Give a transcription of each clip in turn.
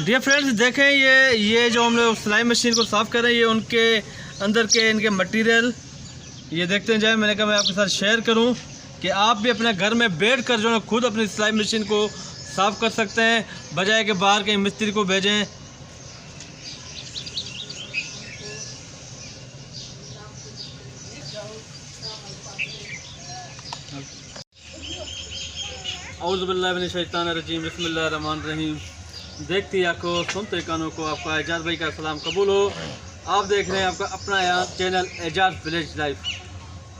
Dear friends, देखें ये जो हम लोग सिलाई मशीन को साफ़ कर रहे हैं, ये उनके अंदर के इनके मटेरियल ये देखते जाए। मैंने कहा मैं आपके साथ शेयर करूं कि आप भी अपने घर में बैठ कर जो है खुद अपनी सिलाई मशीन को साफ़ कर सकते हैं, बजाय कि बाहर के मिस्त्री को भेजें। औज़ु बिल्लाहि मिनश शैतानिर रजीम, बिस्मिल्लाहिर रहमानिर रहीम। देखती आंखों सुनते कानों को आपका एजाज भाई का सलाम कबूल हो। आप देख रहे हैं आपका अपना यहाँ चैनल एजाज विलेज लाइफ,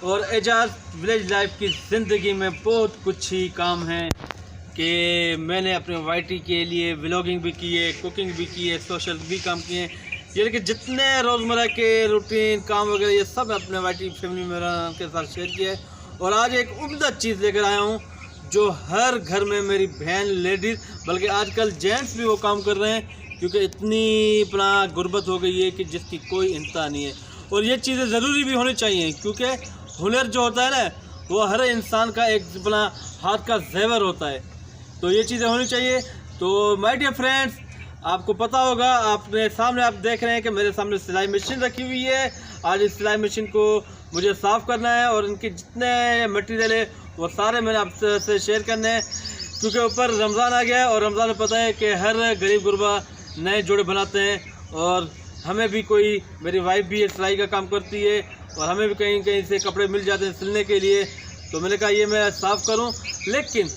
और एजाज विलेज लाइफ की ज़िंदगी में बहुत कुछ ही काम है कि मैंने अपने वाईटी के लिए व्लॉगिंग भी की है, कुकिंग भी की है, सोशल भी काम किए हैं। यानी कि जितने रोज़मर्रा के रूटीन काम वगैरह ये सब अपने वाईटी फैमिली मेम्बर के साथ शेयर किया है। और आज एक उम्दा चीज़ लेकर आया हूँ जो हर घर में मेरी बहन लेडीज़, बल्कि आजकल जेंट्स भी वो काम कर रहे हैं, क्योंकि इतनी अपना गुर्बत हो गई है कि जिसकी कोई इंतहा नहीं है। और ये चीज़ें ज़रूरी भी होनी चाहिए, क्योंकि हुनर जो होता है ना, वो हर इंसान का एक अपना हाथ का ज़ेवर होता है। तो ये चीज़ें होनी चाहिए। तो माय डियर फ्रेंड्स, आपको पता होगा, आपने सामने आप देख रहे हैं कि मेरे सामने सिलाई मशीन रखी हुई है। आज इस सिलाई मशीन को मुझे साफ़ करना है और इनके जितने मटेरियल है वो सारे मैंने आपसे शेयर करने हैं, क्योंकि ऊपर रमज़ान आ गया है और रमज़ान में पता है कि हर गरीब गुरबा नए जोड़े बनाते हैं, और हमें भी कोई, मेरी वाइफ भी सिलाई का काम करती है और हमें भी कहीं कहीं से कपड़े मिल जाते हैं सिलने के लिए। तो मैंने कहा ये मैं साफ़ करूं, लेकिन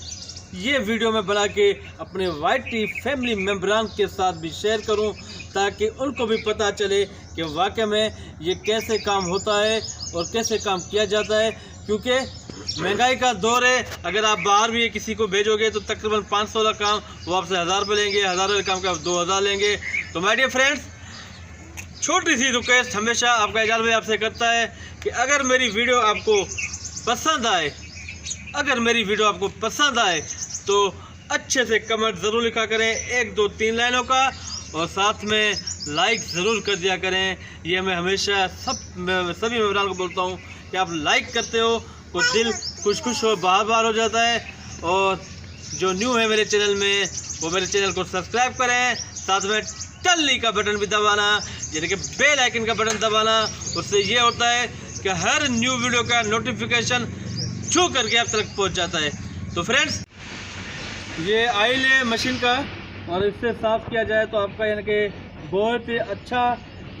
ये वीडियो मैं बना के अपने वाईटी फैमिली मेम्बरान के साथ भी शेयर करूं, ताकि उनको भी पता चले कि वाकई में ये कैसे काम होता है और कैसे काम किया जाता है। क्योंकि महंगाई का दौर है, अगर आप बाहर भी किसी को भेजोगे तो तकरीबन 500 का काम वो आपसे 1000 रुपये लेंगे, 1000 का काम का 2000 लेंगे। तो माय डियर फ्रेंड्स, छोटी सी रिक्वेस्ट हमेशा आपका एजाज भाई आपसे करता है कि अगर मेरी वीडियो आपको पसंद आए, तो अच्छे से कमेंट ज़रूर लिखा करें, 1 2 3 लाइनों का, और साथ में लाइक ज़रूर कर दिया करें। ये मैं हमेशा सभी मेम्बरान को बोलता हूँ कि आप लाइक करते हो तो दिल खुश हो बार हो जाता है। और जो न्यू है मेरे चैनल में, वो मेरे चैनल को सब्सक्राइब करें, साथ में टल्ली का बटन भी दबाना, यानी कि बेल आइकन का बटन दबाना। उससे ये होता है कि हर न्यू वीडियो का नोटिफिकेशन छू करके आप तक पहुंच जाता है। तो फ्रेंड्स, ये ऑयल है मशीन का, और इससे साफ़ किया जाए तो आपका यानी कि बहुत ही अच्छा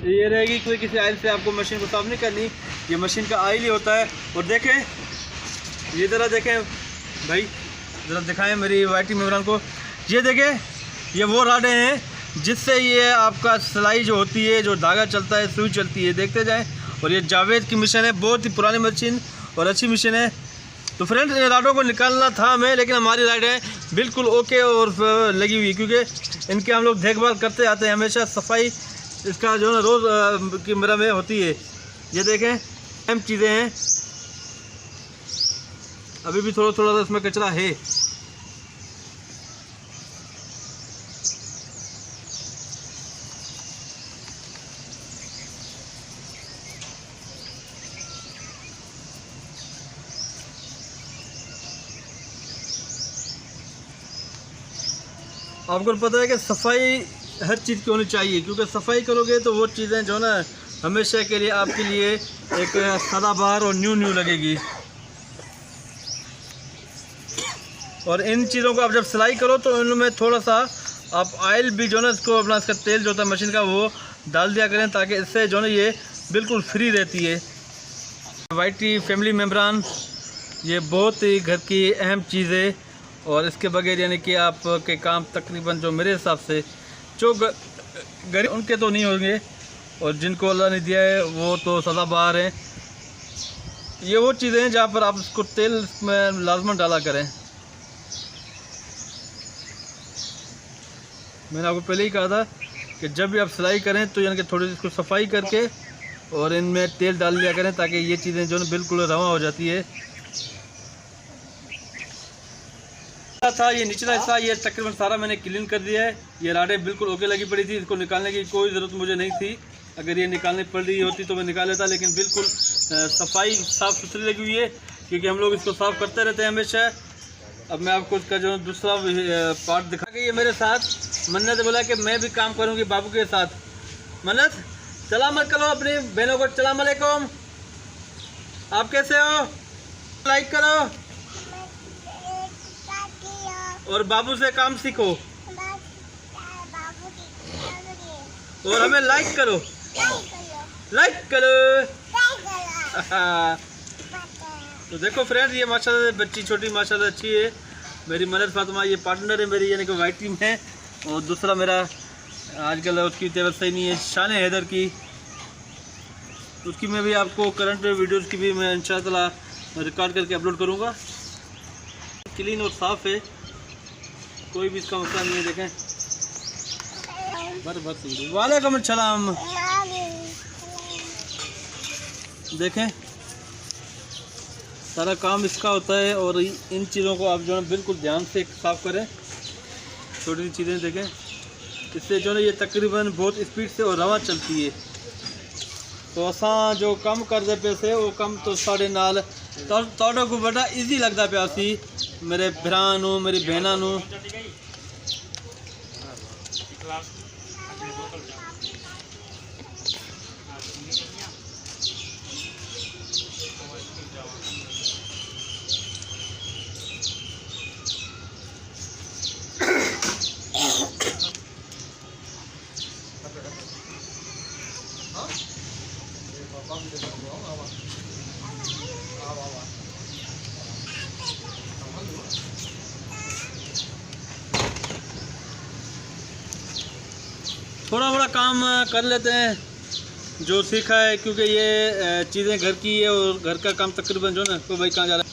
ये रहेगी। कोई किसी ऑयल से आपको मशीन को साफ़ नहीं करनी, ये मशीन का ऑयल ही होता है। और देखें, ये ज़रा देखें भाई, ज़रा दिखाएं मेरी वाईटी मेम्बरान को। ये देखें, ये वो राडे हैं जिससे ये आपका सिलाई जो होती है, जो धागा चलता है, सुई चलती है, देखते जाएं। और ये जावेद की मशीन है, बहुत ही पुरानी मशीन और अच्छी मशीन है। तो फ्रेंड्स, इन राडों को निकालना था हमें, लेकिन हमारी राडें बिल्कुल ओके और लगी हुई, क्योंकि इनके हम लोग देखभाल करते आते हैं हमेशा। सफाई इसका जो है रोज़ की मेरा में होती है। ये देखें, अहम चीज़ें हैं, अभी भी थोड़ा थोड़ा इसमें कचरा है। आपको पता है कि सफाई हर चीज़ की होनी चाहिए, क्योंकि सफाई करोगे तो वो चीज़ें जो ना हमेशा के लिए आपके लिए एक सदाबहार और न्यू लगेगी। और इन चीज़ों को आप जब सिलाई करो तो इनमें थोड़ा सा आप ऑयल भी जो ना इसको अपना, इसका तेल जो होता है मशीन का, वो डाल दिया करें, ताकि इससे जो ना ये बिल्कुल फ्री रहती है। वाईटी फैमिली मेम्बरान ये बहुत ही घर की अहम चीज़ है, और इसके बगैर यानी कि आपके काम तकरीबन जो मेरे हिसाब से जो गरीब उनके तो नहीं होंगे, और जिनको अल्लाह ने दिया है वो तो सदाबहार हैं। ये वो चीज़ें हैं जहाँ पर आप इसको तेल में लाजमन डाला करें। मैंने आपको पहले ही कहा था कि जब भी आप सिलाई करें तो यानी कि थोड़ी इसको सफाई करके और इनमें तेल डाल दिया करें, ताकि ये चीज़ें जो है बिल्कुल रवा हो जाती है। था ये निचला हिस्सा, ये तकरीबन सारा मैंने क्लीन कर दिया है। ये राडें बिल्कुल ओके लगी पड़ी थी, इसको निकालने की कोई ज़रूरत मुझे नहीं थी। अगर ये निकालनी पड़ रही होती तो मैं निकाल लेता, लेकिन बिल्कुल सफाई साफ़ सुथरी लगी हुई है, क्योंकि हम लोग इसको साफ़ करते रहते हैं हमेशा। अब मैं आपको उसका जो दूसरा पार्ट दिखा के, ये मेरे साथ मन्नत बोला कि मैं भी काम करूँगी बाबू के साथ। मन्नत सलाम करो अपनी बहनों को, सलाम अलैकुम। आप कैसे हो? लाइक करो और बाबू से काम सीखो और हमें लाइक करो, लाइक करो। तो देखो फ्रेंड, ये माशाल्लाह बच्ची छोटी माशाल्लाह अच्छी है मेरी मन्नत फातिमा। ये पार्टनर है मेरी, यानी कि वाइट टीम है। और दूसरा मेरा आजकल उसकी तबीयत सही नहीं है, शान हैदर की, उसकी मैं भी आपको करंट वीडियोस की भी मैं इंशाअल्लाह रिकॉर्ड करके अपलोड करूँगा। क्लीन और साफ़ है, कोई भी इसका मसला नहीं है। देखें वालेकुम अस्सलाम। देखें सारा काम इसका होता है और इन चीज़ों को आप जो है बिल्कुल ध्यान से साफ़ करें। छोटी सी चीज़ें देखें, इससे जो है ये तकरीबन बहुत स्पीड से और रवा चलती है। तो असा जो कम करते पे से वो कम तो साढ़े नाल तो को बड़ा ईजी लगता पाया सी मेरे भरा नू मेरी बहना नू। थोड़ा बड़ा काम कर लेते हैं जो सीखा है, क्योंकि ये चीज़ें घर की है और घर का काम तकरीबन जो ना तो भाई कहाँ जा रहा है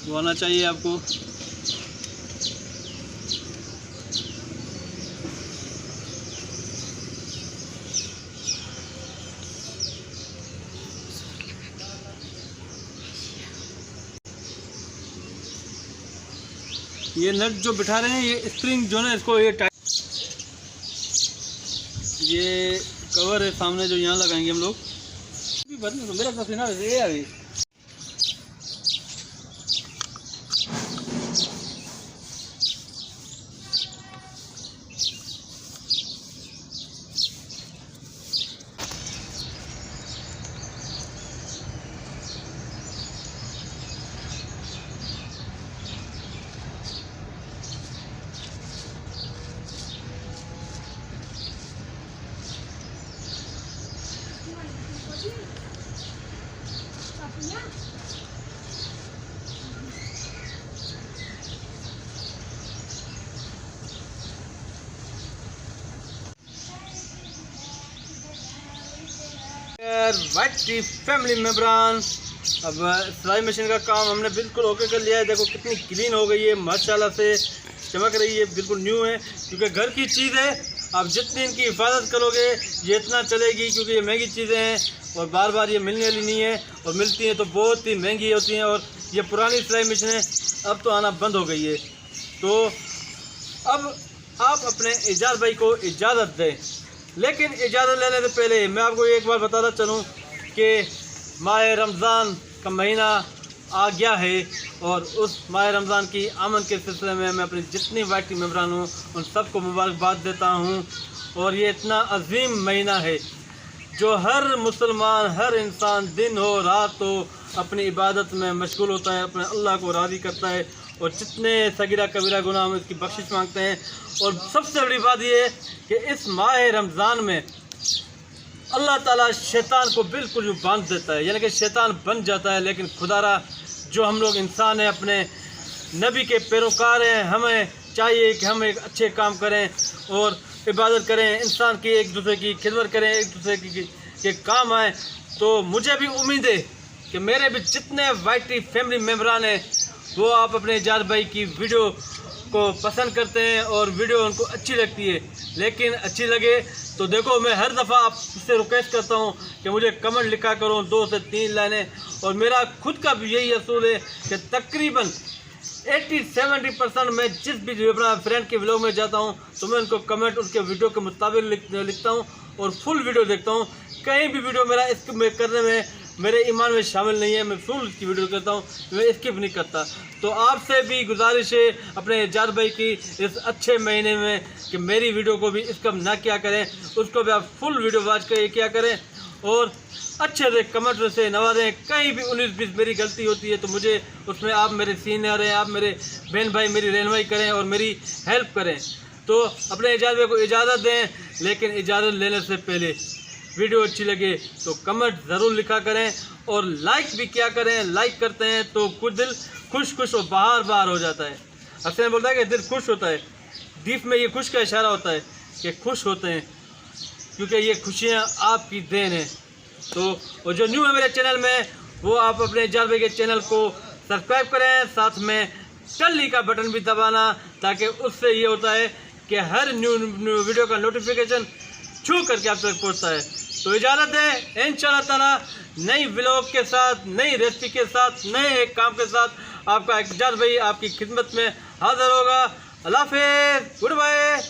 वो आना चाहिए आपको। ये नट जो बिठा रहे हैं, ये स्प्रिंग जो है इसको ये कवर है सामने जो यहाँ लगाएंगे हम लोग। तो मेरा पसीना ये अभी वाइट टी फैमिली मेंबरान। अब सिलाई मशीन का काम हमने बिल्कुल ओके कर लिया है। देखो कितनी क्लीन हो गई है, माशाल्लाह से चमक रही है, बिल्कुल न्यू है। क्योंकि घर की चीज़ है, आप जितनी इनकी हिफाजत करोगे ये इतना चलेगी, क्योंकि ये महंगी चीज़ें हैं और बार बार ये मिलने वाली नहीं है, और मिलती हैं तो बहुत ही महंगी होती हैं। और ये पुरानी सिलाई मशीनें अब तो आना बंद हो गई है। तो अब आप अपने एजाज भाई को इजाज़त दें, लेकिन इजाज़त लेने से पहले मैं आपको एक बार बताता चलूँ कि माह रमज़ान का महीना आ गया है, और उस माह रमज़ान की आमद के सिलसिले में मैं अपनी जितनी वाइट टीम मेंबरान हूँ उन सबको मुबारकबाद देता हूँ। और ये इतना अजीम महीना है जो हर मुसलमान, हर इंसान दिन हो रात हो अपनी इबादत में मशगूल होता है, अपने अल्लाह को राज़ी करता है, और जितने सगीरा कबीरा गुनाह में उसकी बख्शिश मांगते हैं। और सबसे बड़ी बात यह है कि इस माह रमज़ान में अल्लाह ताला शैतान को बिल्कुल यूँ बांध देता है, यानी कि शैतान बन जाता है। लेकिन खुदारा जो हम लोग इंसान हैं, अपने नबी के पैरोकार हैं, हमें चाहिए कि हम एक अच्छे काम करें और इबादत करें, इंसान की एक दूसरे की खिदमत करें, एक दूसरे के काम आए। तो मुझे भी उम्मीद है कि मेरे भी जितने वाइट टी फैमिली मेम्बरान हैं वो आप अपने एजाज भाई की वीडियो को पसंद करते हैं और वीडियो उनको अच्छी लगती है। लेकिन अच्छी लगे तो देखो, मैं हर दफ़ा आपसे रिक्वेस्ट करता हूँ कि मुझे कमेंट लिखा करो 2 से 3 लाइनें। और मेरा खुद का भी यही असूल है कि तकरीबन 80-70% मैं जिस भी अपना फ्रेंड के व्लॉग में जाता हूँ तो मैं उनको कमेंट उसके वीडियो के मुताबिक लिखता हूँ और फुल वीडियो देखता हूँ। कहीं भी वीडियो मेरा इसको करने में मेरे ईमान में शामिल नहीं है। मैं फुल की वीडियो करता हूँ, मैं स्किप नहीं करता। तो आपसे भी गुजारिश है अपने एजाज भाई की इस अच्छे महीने में कि मेरी वीडियो को भी स्किप ना किया करें, उसको भी आप फुल वीडियो वॉच कर किया करें और अच्छे से कमेंट से नवाजें। कहीं भी 19-20 मेरी गलती होती है तो मुझे उसमें आप मेरे सीनियर हैं, आप मेरे बहन भाई मेरी रहनुमाई करें और मेरी हेल्प करें। तो अपने एजाज भाई को इजाज़त दें, लेकिन इजाज़त लेने से पहले वीडियो अच्छी लगे तो कमेंट ज़रूर लिखा करें और लाइक भी किया करें। लाइक करते हैं तो कुछ दिल खुश और बाहर हो जाता है। अक्सर बोलता है कि दिल खुश होता है, दीप में ये खुश का इशारा होता है कि खुश होते हैं, क्योंकि ये खुशियाँ आपकी देन है। तो और जो न्यू है मेरे चैनल में, वो आप अपने एजाज भाई के चैनल को सब्सक्राइब करें, साथ में टल्ली का बटन भी दबाना, ताकि उससे ये होता है कि हर न्यू वीडियो का नोटिफिकेशन छू करके आप तक पहुँचता है। तो इजाज़त है, इंशाअल्लाह ताला नई व्लॉग के साथ, नई रेसिपी के साथ, नए एक काम के साथ आपका एजाज भाई आपकी खिदमत में हाजिर होगा। अल्लाह हाफ़िज़, गुड बाय।